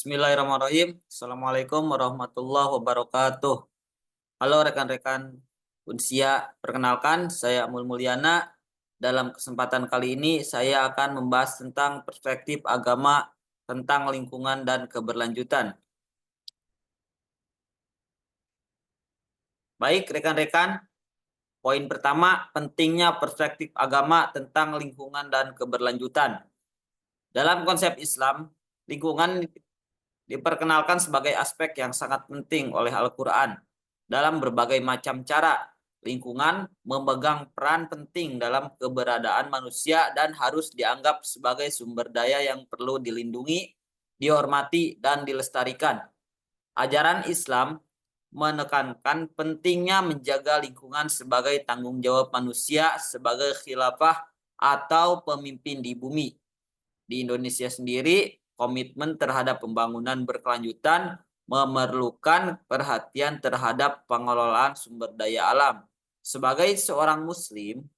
Bismillahirrahmanirrahim. Assalamualaikum warahmatullahi wabarakatuh. Halo rekan-rekan Unsia, perkenalkan saya Amul Mulyana. Dalam kesempatan kali ini saya akan membahas tentang perspektif agama tentang lingkungan dan keberlanjutan. Baik rekan-rekan, poin pertama, pentingnya perspektif agama tentang lingkungan dan keberlanjutan. Dalam konsep Islam, lingkungan diperkenalkan sebagai aspek yang sangat penting oleh Al-Quran. Dalam berbagai macam cara, lingkungan memegang peran penting dalam keberadaan manusia dan harus dianggap sebagai sumber daya yang perlu dilindungi, dihormati, dan dilestarikan. Ajaran Islam menekankan pentingnya menjaga lingkungan sebagai tanggung jawab manusia sebagai khilafah atau pemimpin di bumi. Di Indonesia sendiri, komitmen terhadap pembangunan berkelanjutan memerlukan perhatian terhadap pengelolaan sumber daya alam. Sebagai seorang muslim,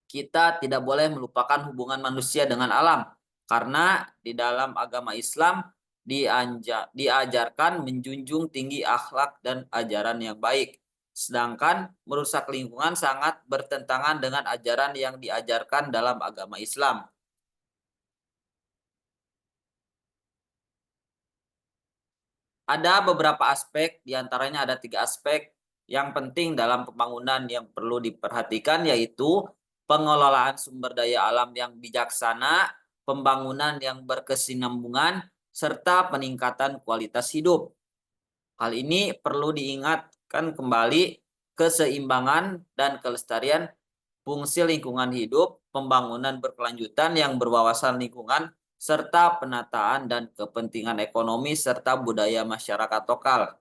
kita tidak boleh melupakan hubungan manusia dengan alam, karena di dalam agama Islam diajarkan menjunjung tinggi akhlak dan ajaran yang baik. Sedangkan merusak lingkungan sangat bertentangan dengan ajaran yang diajarkan dalam agama Islam. Ada beberapa aspek, diantaranya ada 3 aspek yang penting dalam pembangunan yang perlu diperhatikan, yaitu pengelolaan sumber daya alam yang bijaksana, pembangunan yang berkesinambungan, serta peningkatan kualitas hidup. Hal ini perlu diingatkan kembali keseimbangan dan kelestarian fungsi lingkungan hidup, pembangunan berkelanjutan yang berwawasan lingkungan, serta penataan dan kepentingan ekonomi serta budaya masyarakat lokal.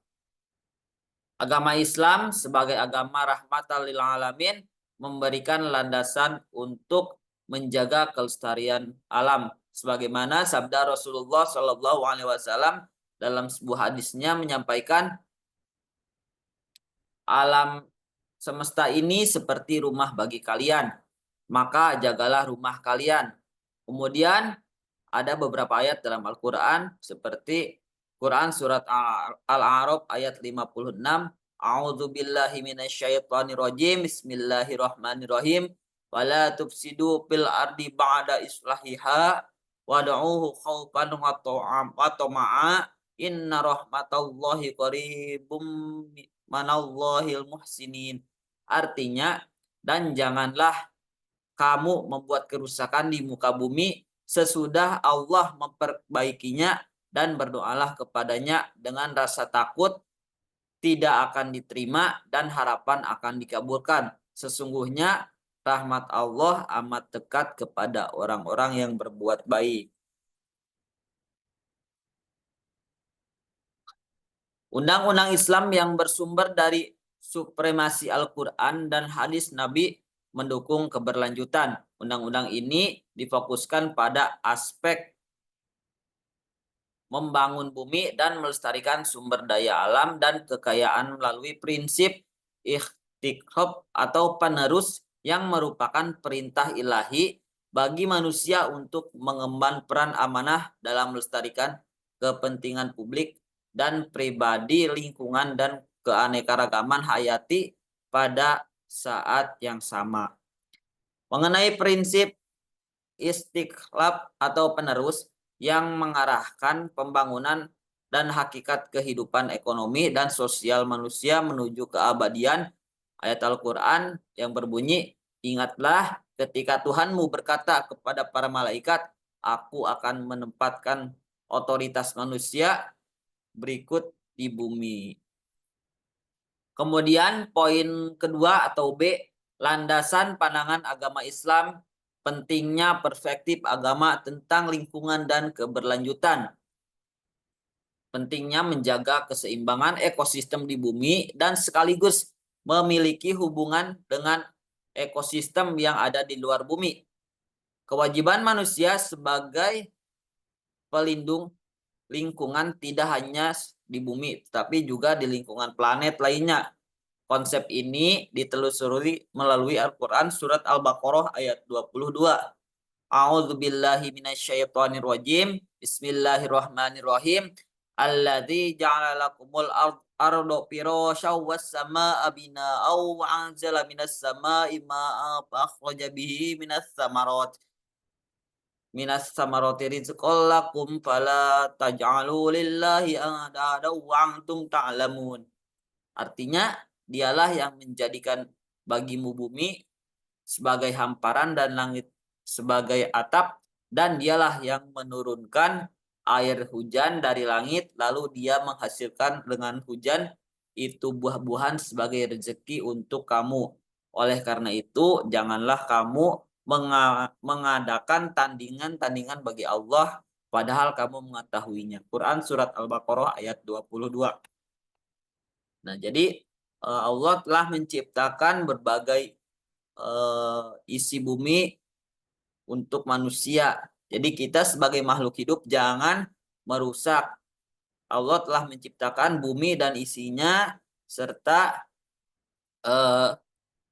Agama Islam sebagai agama rahmatan lil alamin memberikan landasan untuk menjaga kelestarian alam, sebagaimana sabda Rasulullah Shallallahu Alaihi Wasallam dalam sebuah hadisnya menyampaikan, alam semesta ini seperti rumah bagi kalian, maka jagalah rumah kalian. Kemudian ada beberapa ayat dalam Al-Quran seperti Quran surat Al-A'raf ayat 56. A'udzu billahi minasyaitonir rajim. Bismillahirrahmanirrahim. Wala tufsidu fil ardi ba'da islahiha wad'uhu khaufan wa tama'a. Inna rahmatallahi qaribum manallahil muhsinin. Artinya, dan janganlah kamu membuat kerusakan di muka bumi sesudah Allah memperbaikinya, dan berdoalah kepadanya dengan rasa takut tidak akan diterima dan harapan akan dikabulkan. Sesungguhnya rahmat Allah amat dekat kepada orang-orang yang berbuat baik. Undang-undang Islam yang bersumber dari supremasi Al-Quran dan hadis Nabi mendukung keberlanjutan. Undang-undang ini difokuskan pada aspek membangun bumi dan melestarikan sumber daya alam dan kekayaan melalui prinsip ikhtikaf atau penerus yang merupakan perintah ilahi bagi manusia untuk mengemban peran amanah dalam melestarikan kepentingan publik dan pribadi, lingkungan, dan keanekaragaman hayati pada saat yang sama. Mengenai prinsip istiqlal atau penerus yang mengarahkan pembangunan dan hakikat kehidupan ekonomi dan sosial manusia menuju keabadian, ayat Al-Quran yang berbunyi, ingatlah ketika Tuhanmu berkata kepada para malaikat, aku akan menempatkan otoritas manusia berikut di bumi. Kemudian poin kedua atau B, landasan pandangan agama Islam, pentingnya perspektif agama tentang lingkungan dan keberlanjutan. Pentingnya menjaga keseimbangan ekosistem di bumi dan sekaligus memiliki hubungan dengan ekosistem yang ada di luar bumi. Kewajiban manusia sebagai pelindung lingkungan tidak hanya di bumi, tapi juga di lingkungan planet lainnya. Konsep ini ditelusuri melalui Al-Quran surat Al-Baqarah ayat 22. A'udzubillahi minasyaitonirrajim. Bismillahirrahmanirrahim. Alladzi ja'ala lakumul arda firasyaw was samaa'a bina'aw wa anzala minas samaa'i maa'a fa akhraja bihi minas samarati rizqan lakum fala taj'alu lillahi andada wa antum ta'lamun. Artinya, dialah yang menjadikan bagimu bumi sebagai hamparan dan langit sebagai atap, dan dialah yang menurunkan air hujan dari langit, lalu dia menghasilkan dengan hujan itu buah-buahan sebagai rezeki untuk kamu. Oleh karena itu, janganlah kamu mengadakan tandingan-tandingan bagi Allah padahal kamu mengetahuinya. Quran surat Al-Baqarah ayat 22. Nah, jadi Allah telah menciptakan berbagai isi bumi untuk manusia. Jadi kita sebagai makhluk hidup jangan merusak. Allah telah menciptakan bumi dan isinya serta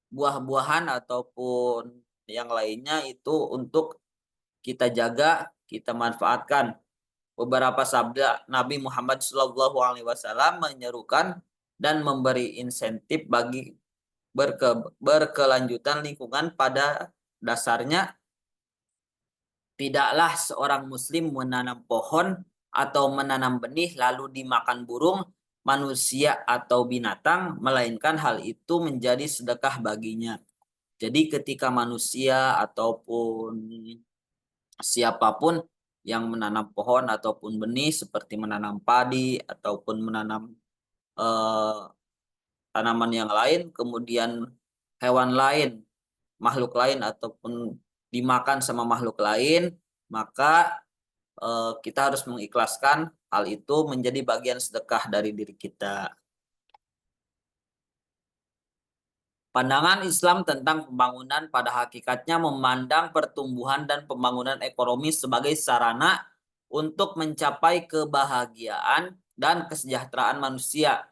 buah-buahan ataupun yang lainnya itu untuk kita jaga, kita manfaatkan. Beberapa sabda Nabi Muhammad SAW menyerukan dan memberi insentif bagi berkelanjutan lingkungan. Pada dasarnya, tidaklah seorang muslim menanam pohon atau menanam benih lalu dimakan burung, manusia atau binatang, melainkan hal itu menjadi sedekah baginya. Jadi ketika manusia ataupun siapapun yang menanam pohon ataupun benih seperti menanam padi ataupun menanam tanaman yang lain, kemudian hewan lain, makhluk lain ataupun dimakan sama makhluk lain, maka kita harus mengikhlaskan hal itu menjadi bagian sedekah dari diri kita. Pandangan Islam tentang pembangunan pada hakikatnya memandang pertumbuhan dan pembangunan ekonomi sebagai sarana untuk mencapai kebahagiaan dan kesejahteraan manusia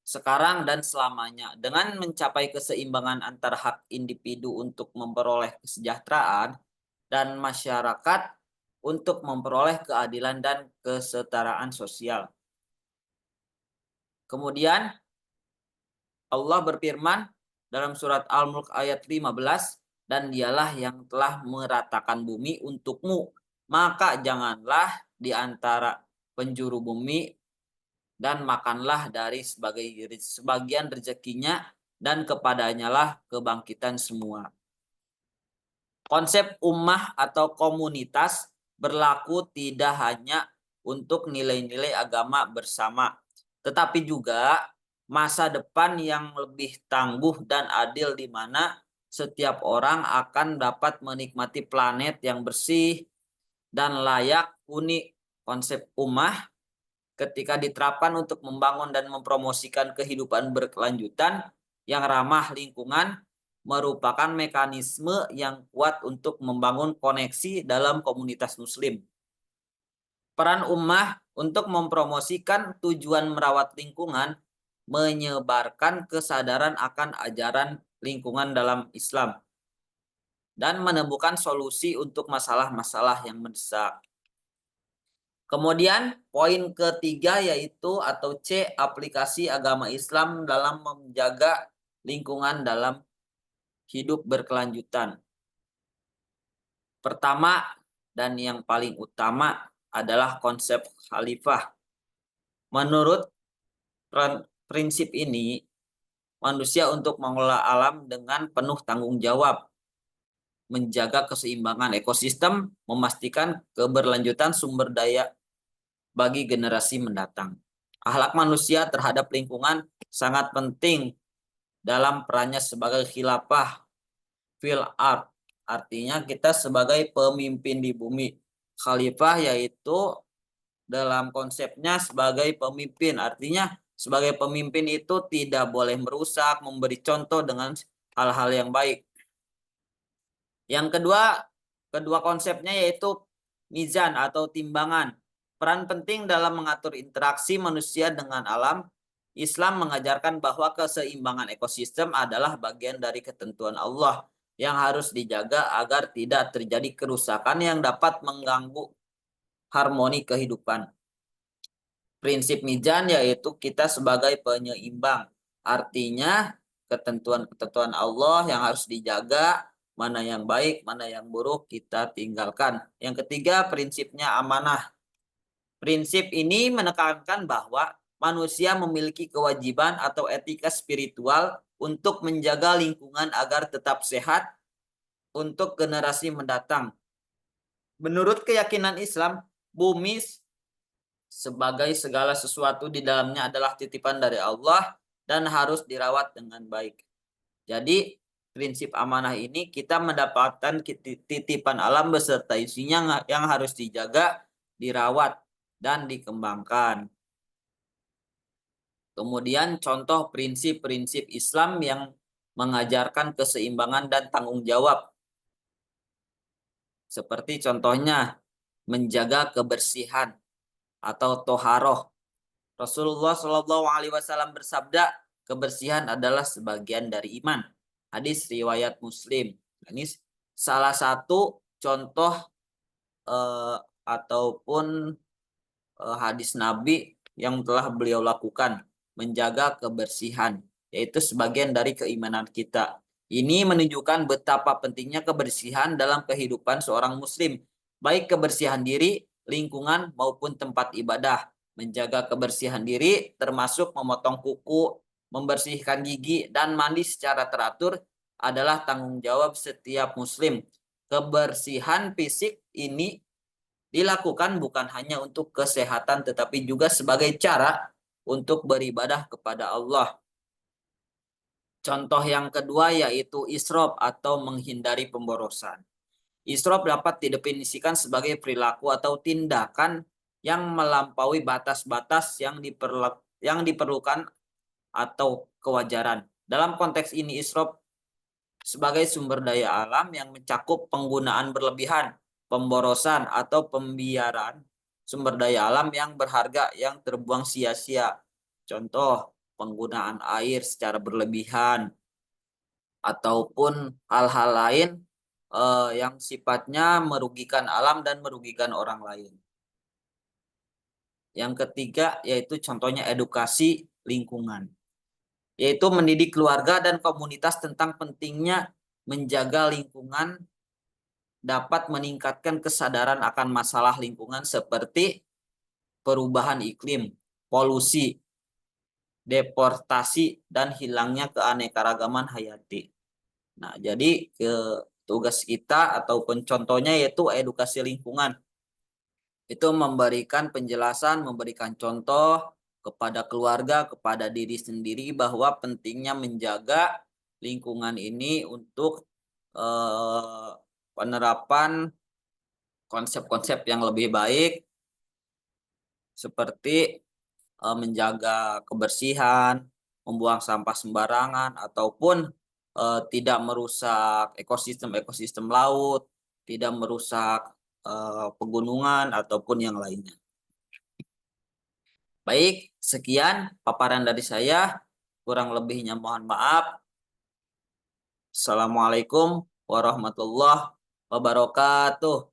sekarang dan selamanya. Dengan mencapai keseimbangan antara hak individu untuk memperoleh kesejahteraan dan masyarakat untuk memperoleh keadilan dan kesetaraan sosial. Kemudian Allah berfirman dalam surat Al-Mulk ayat 15, dan dialah yang telah meratakan bumi untukmu, maka janganlah di antara penjuru bumi dan makanlah dari sebagian rezekinya, dan kepadanya lah kebangkitan semua. Konsep ummah atau komunitas berlaku tidak hanya untuk nilai-nilai agama bersama, tetapi juga masa depan yang lebih tangguh dan adil di mana setiap orang akan dapat menikmati planet yang bersih dan layak huni. Konsep ummah ketika diterapkan untuk membangun dan mempromosikan kehidupan berkelanjutan yang ramah lingkungan merupakan mekanisme yang kuat untuk membangun koneksi dalam komunitas muslim. Peran ummah untuk mempromosikan tujuan merawat lingkungan menyebarkan kesadaran akan ajaran lingkungan dalam Islam dan menemukan solusi untuk masalah-masalah yang mendesak. Kemudian poin ketiga yaitu atau C, aplikasi agama Islam dalam menjaga lingkungan dalam hidup berkelanjutan. Pertama dan yang paling utama adalah konsep khalifah. Menurut prinsip ini, manusia untuk mengelola alam dengan penuh tanggung jawab, menjaga keseimbangan ekosistem, memastikan keberlanjutan sumber daya bagi generasi mendatang. Akhlak manusia terhadap lingkungan sangat penting dalam perannya sebagai khilafah fil ard. Artinya kita sebagai pemimpin di bumi. Khalifah yaitu dalam konsepnya sebagai pemimpin. Artinya sebagai pemimpin itu tidak boleh merusak, memberi contoh dengan hal-hal yang baik. Yang kedua konsepnya yaitu mizan atau timbangan. Peran penting dalam mengatur interaksi manusia dengan alam. Islam mengajarkan bahwa keseimbangan ekosistem adalah bagian dari ketentuan Allah. yang harus dijaga agar tidak terjadi kerusakan yang dapat mengganggu harmoni kehidupan. Prinsip mizan yaitu kita sebagai penyeimbang. Artinya ketentuan-ketentuan Allah yang harus dijaga, mana yang baik, mana yang buruk kita tinggalkan. Yang ketiga, prinsipnya amanah. Prinsip ini menekankan bahwa manusia memiliki kewajiban atau etika spiritual untuk menjaga lingkungan agar tetap sehat untuk generasi mendatang. Menurut keyakinan Islam, bumi sebagai segala sesuatu di dalamnya adalah titipan dari Allah dan harus dirawat dengan baik. Jadi, prinsip amanah ini kita mendapatkan titipan alam beserta isinya yang harus dijaga, dirawat, dan dikembangkan. Kemudian contoh prinsip-prinsip Islam yang mengajarkan keseimbangan dan tanggung jawab. Seperti contohnya menjaga kebersihan atau toharoh. Rasulullah Shallallahu Alaihi Wasallam bersabda, kebersihan adalah sebagian dari iman. Hadis riwayat Muslim. Ini salah satu contoh ataupun hadis Nabi yang telah beliau lakukan, menjaga kebersihan, yaitu sebagian dari keimanan kita. Ini menunjukkan betapa pentingnya kebersihan dalam kehidupan seorang muslim, baik kebersihan diri, lingkungan, maupun tempat ibadah. Menjaga kebersihan diri termasuk memotong kuku, membersihkan gigi, dan mandi secara teratur adalah tanggung jawab setiap muslim. Kebersihan fisik ini dilakukan bukan hanya untuk kesehatan tetapi juga sebagai cara untuk beribadah kepada Allah. Contoh yang kedua yaitu israf atau menghindari pemborosan. Israf dapat didefinisikan sebagai perilaku atau tindakan yang melampaui batas-batas yang diperlukan atau kewajaran. Dalam konteks ini israf sebagai sumber daya alam yang mencakup penggunaan berlebihan, pemborosan atau pembiaran sumber daya alam yang berharga yang terbuang sia-sia. Contoh, penggunaan air secara berlebihan ataupun hal-hal lain yang sifatnya merugikan alam dan merugikan orang lain. Yang ketiga yaitu contohnya edukasi lingkungan, yaitu mendidik keluarga dan komunitas tentang pentingnya menjaga lingkungan dapat meningkatkan kesadaran akan masalah lingkungan seperti perubahan iklim, polusi, deforestasi, dan hilangnya keanekaragaman hayati. Nah, jadi tugas kita ataupun contohnya yaitu edukasi lingkungan. Itu memberikan penjelasan, memberikan contoh kepada keluarga, kepada diri sendiri bahwa pentingnya menjaga lingkungan ini untuk penerapan konsep-konsep yang lebih baik seperti menjaga kebersihan, membuang sampah sembarangan ataupun tidak merusak ekosistem laut, tidak merusak pegunungan ataupun yang lainnya. Baik, sekian paparan dari saya. Kurang lebihnya mohon maaf. Assalamualaikum warahmatullahi wabarakatuh.